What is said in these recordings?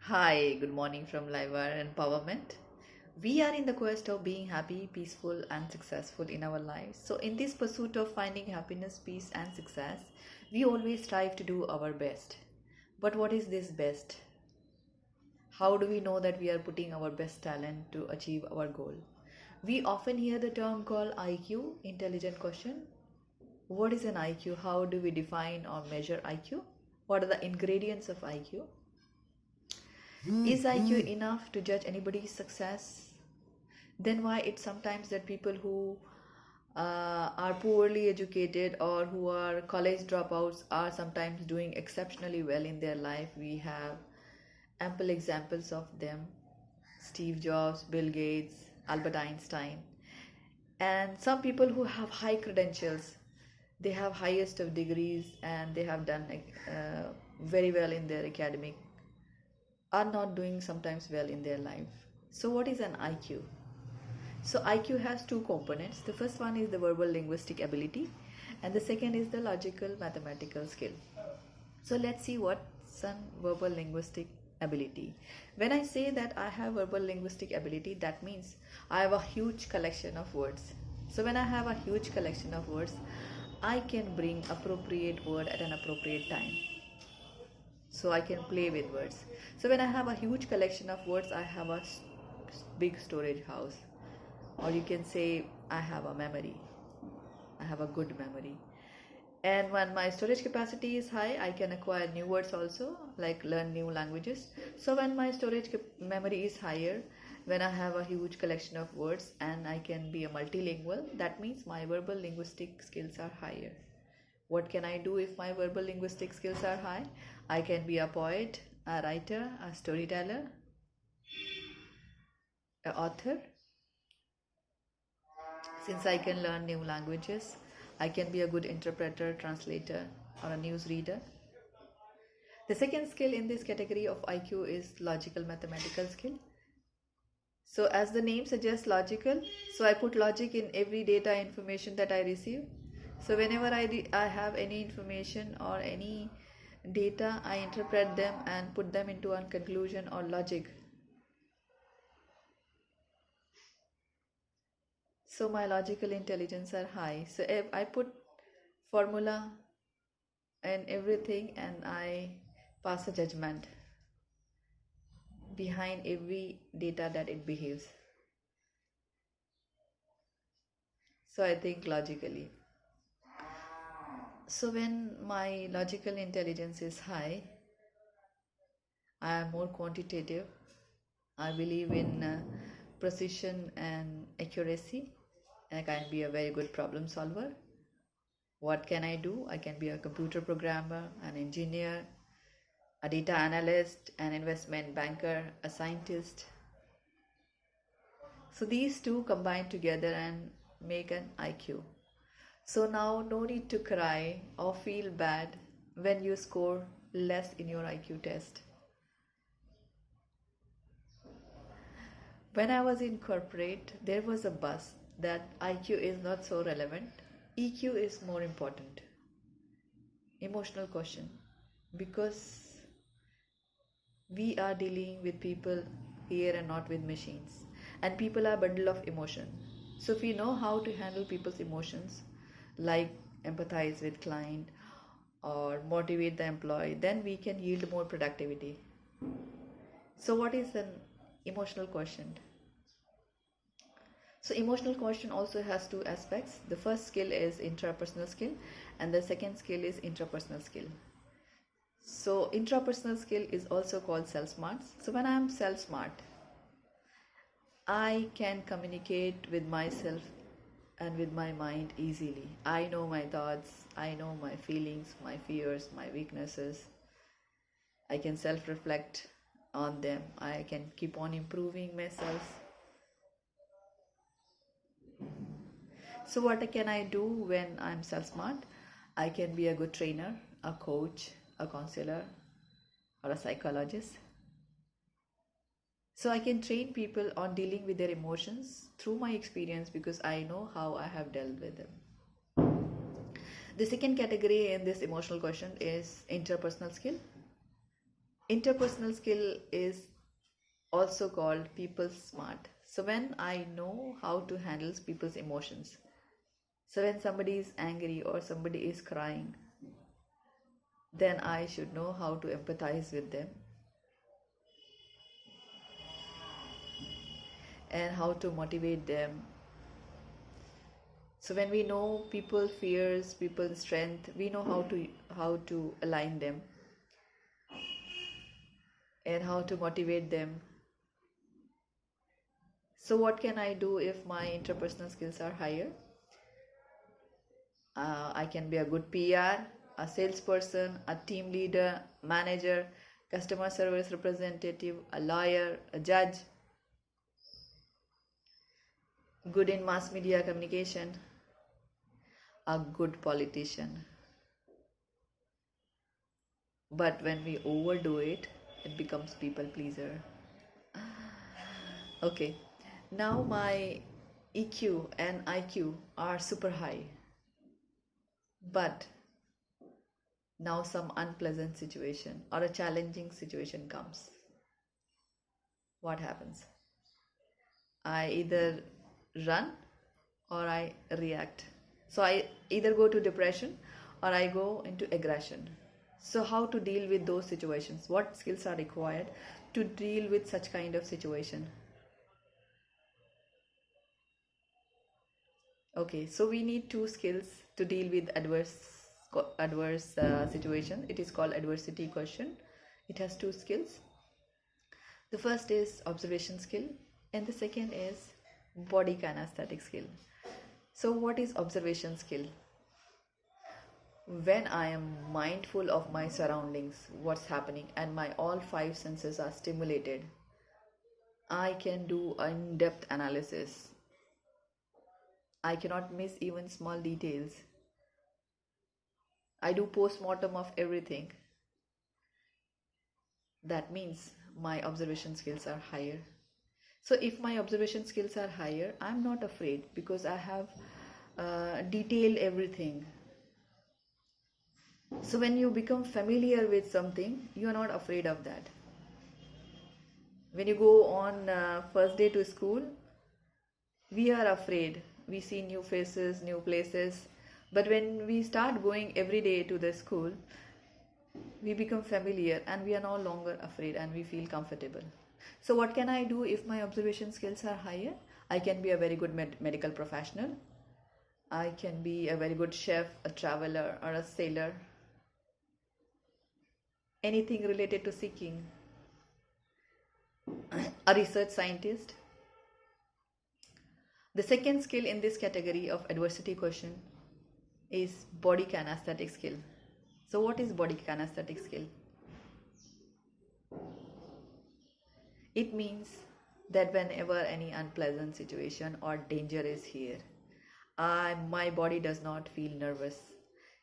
Hi, good morning from Liver Empowerment. We are in the quest of being happy, peaceful, and successful in our lives. So, in this pursuit of finding happiness, peace, and success, we always strive to do our best. But what is this best? How do we know that we are putting our best talent to achieve our goal? We often hear the term called IQ, intelligent quotient. What is an IQ? How do we define or measure IQ? What are the ingredients of IQ? Is IQ enough to judge anybody's success? Then why it's sometimes that people who are poorly educated or who are college dropouts are sometimes doing exceptionally well in their life? We have ample examples of them: Steve Jobs, Bill Gates, Albert Einstein. And some people who have high credentials, they have highest of degrees and they have done very well in their academic, are not doing sometimes well in their life. So what is an IQ? So IQ has two components. The first one is the verbal linguistic ability, and the second is the logical mathematical skill. So let's see what's an verbal linguistic ability. When I say that I have verbal linguistic ability, that means I have a huge collection of words. So when I have a huge collection of words, I can bring appropriate word at an appropriate time. So I can play with words. So when I have a huge collection of words, I have a big storage house, or you can say I have a memory. I have a good memory. And when my storage capacity is high, I can acquire new words also, like learn new languages. So when my storage memory is higher, when I have a huge collection of words and I can be a multilingual, that means my verbal linguistic skills are higher. What can I do if my verbal linguistic skills are high? I can be a poet, a writer, a storyteller, an author. Since I can learn new languages, I can be a good interpreter, translator, or a news reader. The second skill in this category of IQ is logical mathematical skill. So as the name suggests, logical, so I put logic in every data information that I receive. So whenever I have any information or any data, I interpret them and put them into a conclusion or logic. So my logical intelligence are high. So if I put formula and everything and I pass a judgment behind every data that it behaves. So I think logically. So when my logical intelligence is high, I am more quantitative. I believe in precision and accuracy. I can be a very good problem solver. What can I do? I can be a computer programmer, an engineer, a data analyst, an investment banker, a scientist. So these two combine together and make an IQ. So now no need to cry or feel bad when you score less in your IQ test. When I was in corporate, there was a buzz that IQ is not so relevant. EQ is more important. Emotional quotient. Because we are dealing with people here and not with machines. And people are a bundle of emotion. So if we know how to handle people's emotions, like empathize with client or motivate the employee, then we can yield more productivity. So what is an emotional quotient? So emotional quotient also has two aspects. The first skill is intrapersonal skill and the second skill is interpersonal skill. So intrapersonal skill is also called self-smart. So when I am self-smart, I can communicate with myself and with my mind easily. I know my thoughts, I know my feelings, my fears, my weaknesses. I can self-reflect on them. I can keep on improving myself. So what can I do when I'm self-smart? I can be a good trainer, a coach, a counselor, or a psychologist. So I can train people on dealing with their emotions through my experience because I know how I have dealt with them. The second category in this emotional quotient is interpersonal skill. Interpersonal skill is also called people smart. So when I know how to handle people's emotions, so when somebody is angry or somebody is crying, then I should know how to empathize with them and how to motivate them. So when we know people's fears, people's strength, we know how to align them and how to motivate them. So what can I do if my interpersonal skills are higher? I can be a good PR, a salesperson, a team leader, manager, customer service representative, a lawyer, a judge, good in mass media communication, a good politician. But when we overdo it, it becomes people pleaser. Okay, now my EQ and IQ are super high, but now some unpleasant situation or a challenging situation comes. What happens? I either run or I react. So I either go to depression or I go into aggression. So how to deal with those situations? What skills are required to deal with such kind of situation? Okay, so we need two skills to deal with adverse situation. It is called adversity question. It has two skills. The first is observation skill and the second is body kinesthetic skill. So what is observation skill? When I am mindful of my surroundings, what's happening, and my all five senses are stimulated, I can do in-depth analysis. I cannot miss even small details. I do post-mortem of everything. That means my observation skills are higher. So if my observation skills are higher, I'm not afraid because I have detailed everything. So when you become familiar with something, you are not afraid of that. When you go on first day to school, we are afraid. We see new faces, new places. But when we start going every day to the school, we become familiar and we are no longer afraid and we feel comfortable. So what can I do if my observation skills are higher? I can be a very good medical professional. I can be a very good chef, a traveler, or a sailor. Anything related to seeking. A research scientist. The second skill in this category of adversity question is body kinesthetic skill. So what is body kinesthetic skill? It means that whenever any unpleasant situation or danger is here, my body does not feel nervous.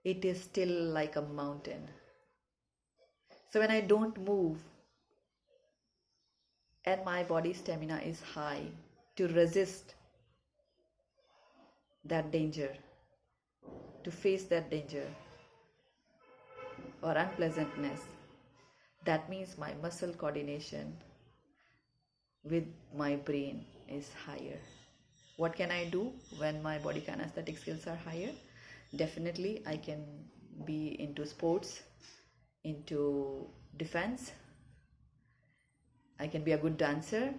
It is still like a mountain. So when I don't move and my body stamina is high to resist that danger, to face that danger or unpleasantness, that means my muscle coordination with my brain is higher. What can I do when my body kinesthetic skills are higher? Definitely I can be into sports, into defense. I can be a good dancer.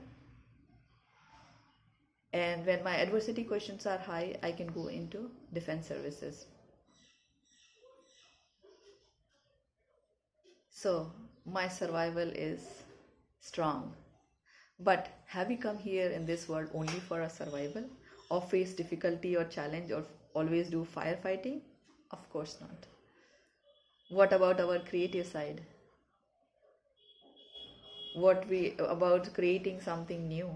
And when my adversity questions are high, I can go into defense services. So my survival is strong. But have we come here in this world only for a survival, or face difficulty or challenge, or always do firefighting? Of course not. What about our creative side? What we about creating something new?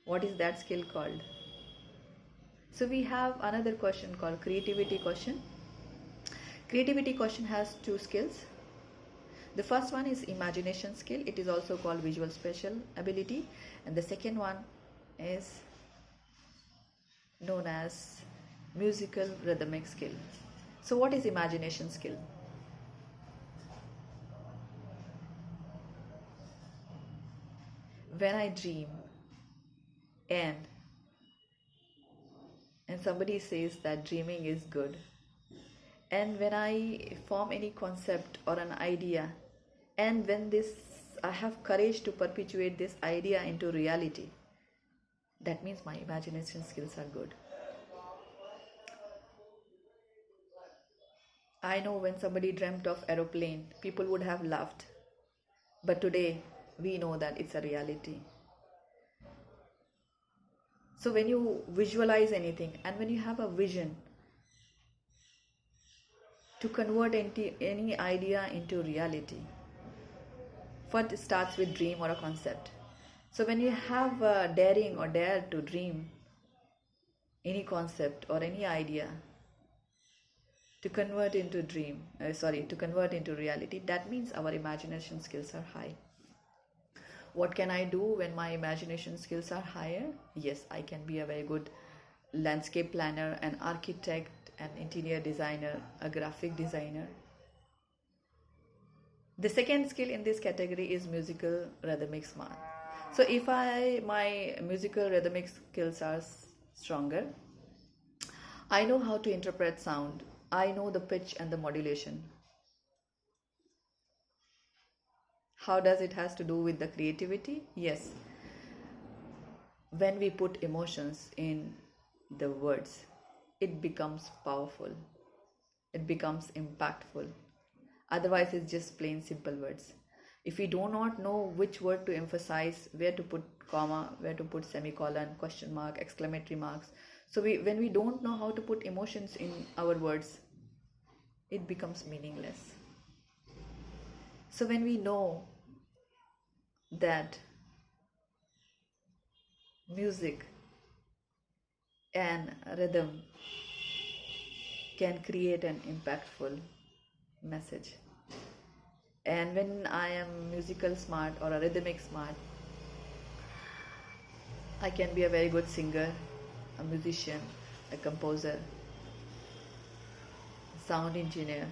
What is that skill called? So we have another question called creativity question. Creativity question has two skills. The first one is imagination skill. It is also called visual spatial ability. And the second one is known as musical rhythmic skill. So what is imagination skill? when I dream and somebody says that dreaming is good, and when I form any concept or an idea, and when this I have courage to perpetuate this idea into reality, that means my imagination skills are good. I know when somebody dreamt of aeroplane, people would have laughed, but today we know that it's a reality. So when you visualize anything and when you have a vision to convert any idea into reality, first it starts with dream or a concept. So when you have a daring or dare to dream any concept or any idea to convert into to convert into reality, that means our imagination skills are high. What can I do when my imagination skills are higher? Yes, I can be a very good landscape planner, an architect, an interior designer, a graphic designer. The second skill in this category is musical rhythmic smart. So if my musical rhythmic skills are stronger, I know how to interpret sound. I know the pitch and the modulation. How does it has to do with the creativity? Yes. When we put emotions in the words, it becomes powerful. It becomes impactful. Otherwise, it's just plain simple words. If we do not know which word to emphasize, where to put comma, where to put semicolon, question mark, exclamatory marks. So when we don't know how to put emotions in our words, it becomes meaningless. So when we know that music and rhythm can create an impactful message, and when I am musical smart or a rhythmic smart, I can be a very good singer, a musician, a composer, a sound engineer,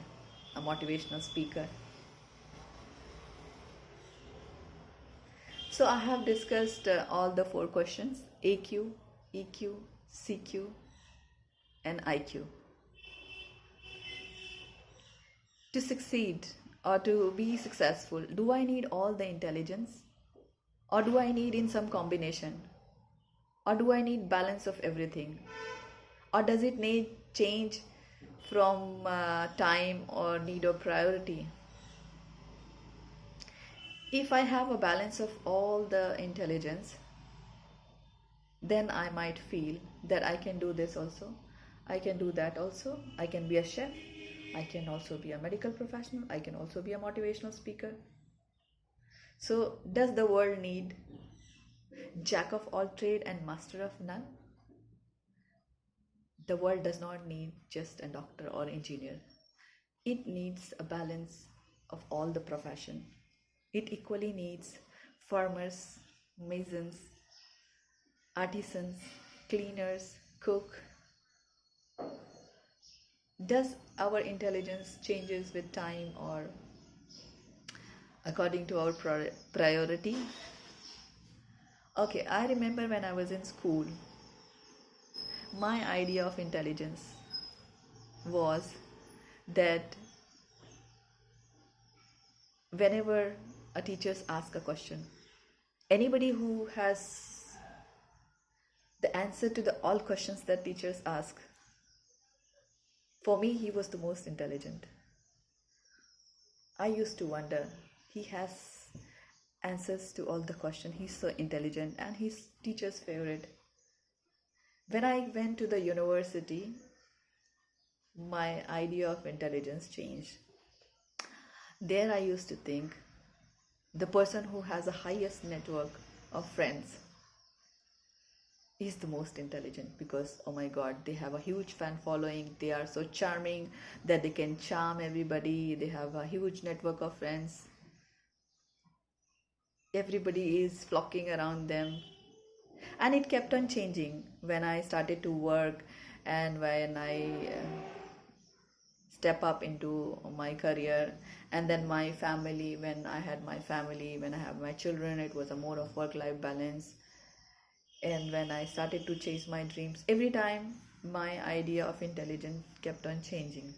a motivational speaker. So I have discussed all the 4 questions: AQ, EQ, CQ, and IQ. To succeed or to be successful, do I need all the intelligence? Or do I need in some combination? Or do I need balance of everything? Or does it need change from time or need or priority? If I have a balance of all the intelligence, then I might feel that I can do this also, I can do that also, I can be a chef, I can also be a medical professional, I can also be a motivational speaker. So does the world need jack of all trade and master of none? The world does not need just a doctor or engineer. It needs a balance of all the profession. It equally needs farmers, masons, artisans, cleaners, cook. Does our intelligence changes with time or according to our priority? Okay, I remember when I was in school, my idea of intelligence was that whenever a teacher asks a question, anybody who has the answer to the all questions that teachers ask, for me he was the most intelligent. I used to wonder, he has answers to all the questions, he's so intelligent and he's teacher's favorite. When I went to the university, my idea of intelligence changed. There I used to think the person who has the highest network of friends is the most intelligent, because oh my god, they have a huge fan following, they are so charming that they can charm everybody, they have a huge network of friends, everybody is flocking around them. And it kept on changing when I started to work and when I step up into my career, and then my family. When I had my family, when I have my children, it was a more of work-life balance. And when I started to chase my dreams, every time my idea of intelligence kept on changing.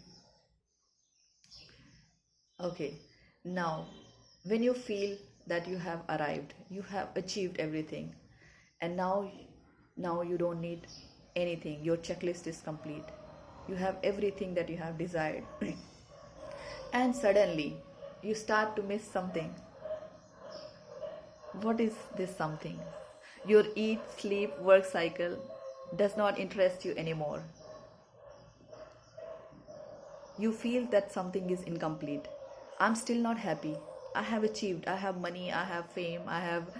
Okay, now when you feel that you have arrived, you have achieved everything, and now you don't need anything. Your checklist is complete. You have everything that you have desired. And suddenly you start to miss something. What is this something? Your eat, sleep, work cycle does not interest you anymore. You feel that something is incomplete. I'm still not happy. I have achieved. I have money, I have fame, I have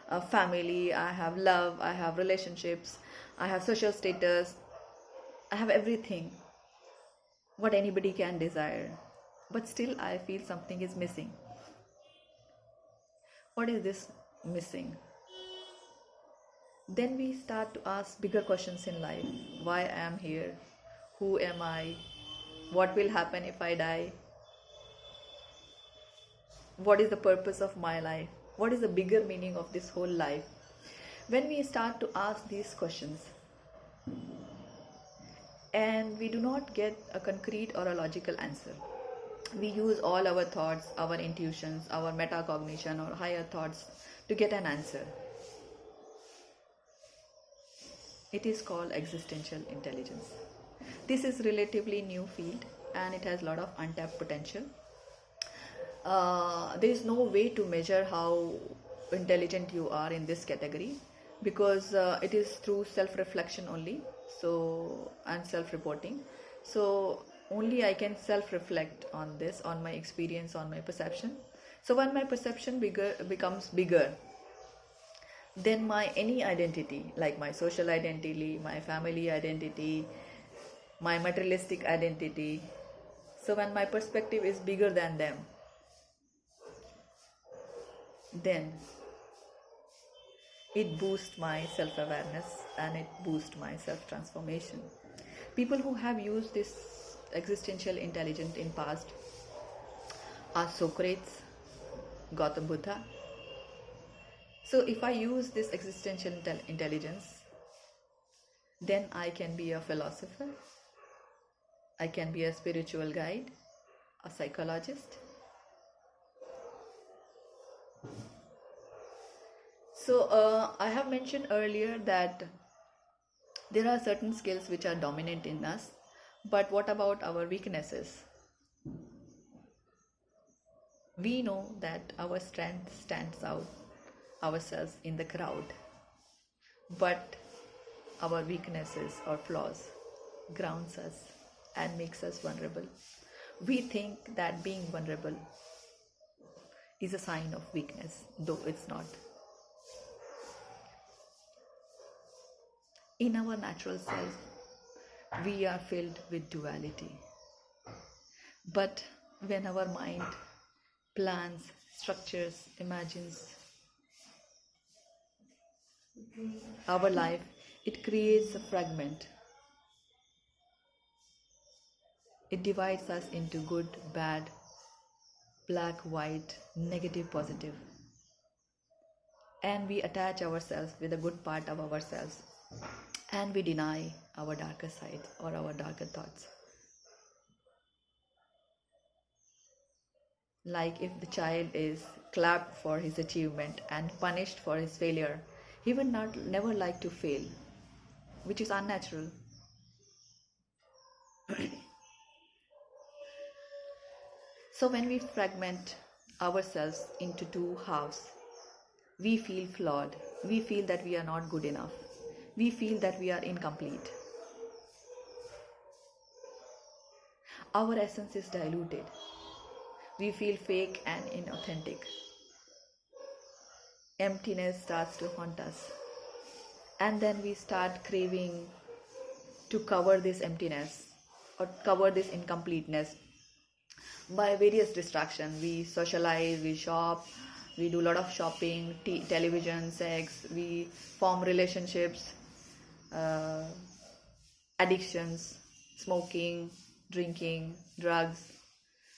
a family, I have love, I have relationships, I have social status, I have everything what anybody can desire. But still, I feel something is missing. What is this missing? Then we start to ask bigger questions in life. Why I am here? Who am I? What will happen if I die? What is the purpose of my life? What is the bigger meaning of this whole life? When we start to ask these questions and we do not get a concrete or a logical answer, we use all our thoughts, our intuitions, our metacognition or higher thoughts to get an answer. It is called existential intelligence. This is relatively new field and it has a lot of untapped potential. There is no way to measure how intelligent you are in this category because it is through self-reflection only, so and self-reporting. So only I can self-reflect on this, on my experience, on my perception. So when my perception becomes bigger, then my any identity, like my social identity, my family identity, my materialistic identity, so when my perspective is bigger than them, then it boosts my self-awareness and it boosts my self-transformation. People who have used this existential intelligence in past are Socrates, Gautam Buddha. So if I use this existential intelligence, then I can be a philosopher, I can be a spiritual guide, a psychologist. So I have mentioned earlier that there are certain skills which are dominant in us, but what about our weaknesses? We know that our strength stands out ourselves in the crowd, but our weaknesses or flaws grounds us and makes us vulnerable. We think that being vulnerable is a sign of weakness, though it's not. In our natural self, we are filled with duality. But when our mind plans, structures, imagines our life, it creates a fragment. It divides us into good, bad, black, white, negative, positive. And we attach ourselves with a good part of ourselves. And we deny our darker side or our darker thoughts. Like if the child is clapped for his achievement and punished for his failure, he would never like to fail, which is unnatural. So when we fragment ourselves into two halves, we feel flawed. We feel that we are not good enough. We feel that we are incomplete. Our essence is diluted. We feel fake and inauthentic. Emptiness starts to haunt us. And then we start craving to cover this emptiness or cover this incompleteness by various distractions. We socialize, we shop, we do a lot of shopping, television, sex, we form relationships, addictions, smoking, drinking, drugs.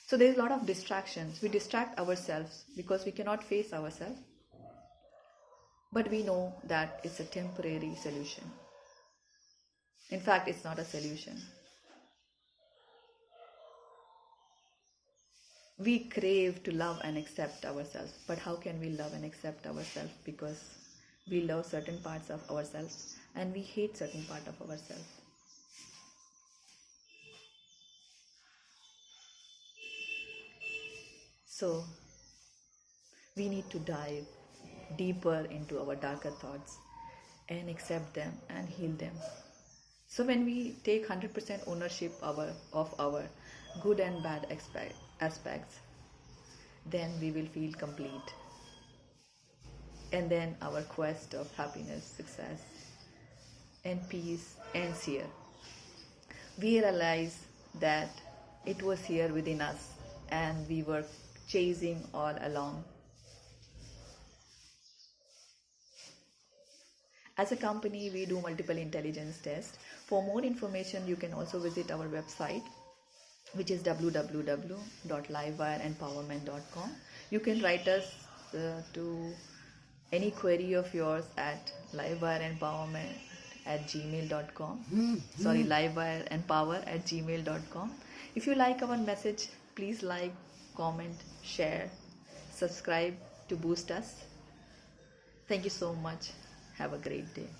So there's a lot of distractions. We distract ourselves because we cannot face ourselves. But we know that it's a temporary solution. In fact, it's not a solution. We crave to love and accept ourselves. But how can we love and accept ourselves? Because we love certain parts of ourselves and we hate certain part of ourselves. So we need to dive deeper into our darker thoughts and accept them and heal them. So when we take 100% ownership of our good and bad aspects, then we will feel complete. And then our quest of happiness, success, and peace ends here. We realize that it was here within us and we were chasing all along. As a company, we do multiple intelligence tests. For more information, you can also visit our website, which is www.livewireempowerment.com. You can write us to any query of yours at livewireempowerment@gmail.com. Sorry, livewireempower@gmail.com. If you like our message, please like, comment, share, subscribe to boost us. Thank you so much. Have a great day.